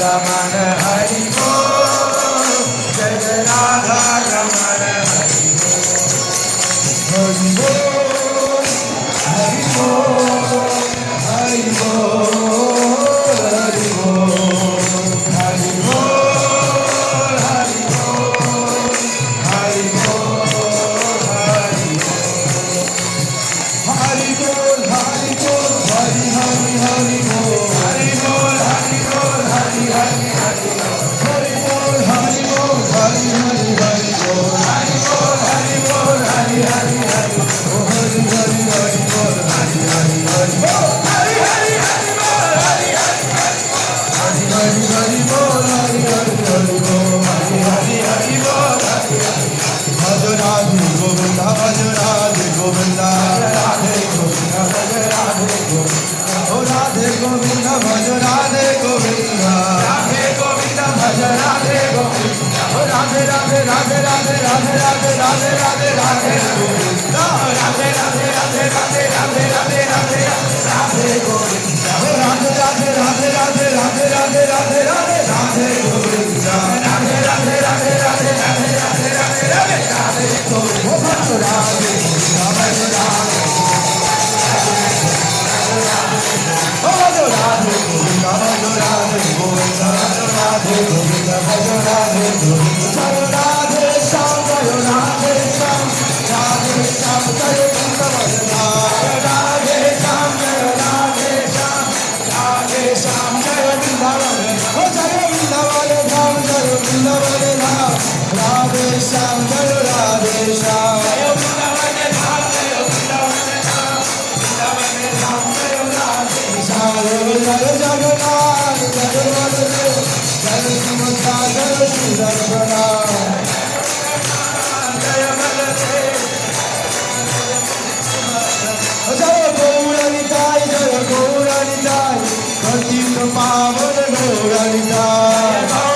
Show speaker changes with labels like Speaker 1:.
Speaker 1: रमण हरि बोल, जय जय राधा रमण हरि बोल, हरि बोल, हरि बोल, हरि बोल, हरि बोल, हरि बोल, हरि बोल, हरि बोल, हरि बोल, हरि हरि हरि बोल, हरि बोल, हरि बोल, हरि हरि हरि बोल, हरि बोल, हरि बोल, हरि हरि हरि बोल, हरि बोल, हरि बोल, हरि हरि हरि बोल, हरि हरि हरि बोल, हरि हरि हरि बोल, हरि हरि हरि बोल, हरि हरि हरि बोल, हरि हरि हरि बोल, हरि हरि हरि बोल, हरि हरि भज राधे गोविंद, भज राधे गोविंद, राधे गोविंद, भज राधे गोविंद, ओ राधे गोविंद, भज राधे गोविंद, राधे गोविंद, भज राधे गोविंद, ओ राधे राधे राधे राधे राधे राधे राधे राधे राधे गोविंद, राधे राधे राधे राधे राधे राधे राधे राधे गोविंद, ओ राधे राधे राधे राधे राधे राधे राधे राधे राधे गोविंद, राधे राधे राधे राधे राधे राधे राधे राधे राधे गोविंद, ओ भज राधे भज राधे ओ भज राधे गोविंद, भज राधे गोविंद, राधे गोविंद, भज राधे गोविंद, जय राधे श्याम, जय राधे श्याम, राधे श्याम, जय गोविंद भजना, राधे श्याम, जय राधे श्याम, राधे श्याम, जय वृंदावन, ओ जय वृंदावन धाम, जय वृंदावन धाम, राधे श्याम, जय राधे श्याम, जय वृंदावन धाम, जय वृंदावन धाम, वृंदावन धाम, जय राधे श्याम, जय जगन्नाथ, जय बलदेव, जय सुभद्रा, जय सुदर्शना, जय बलदेव, जय गौरनिताय, जय गौरनिताय, पतित पावन गौरनिताय।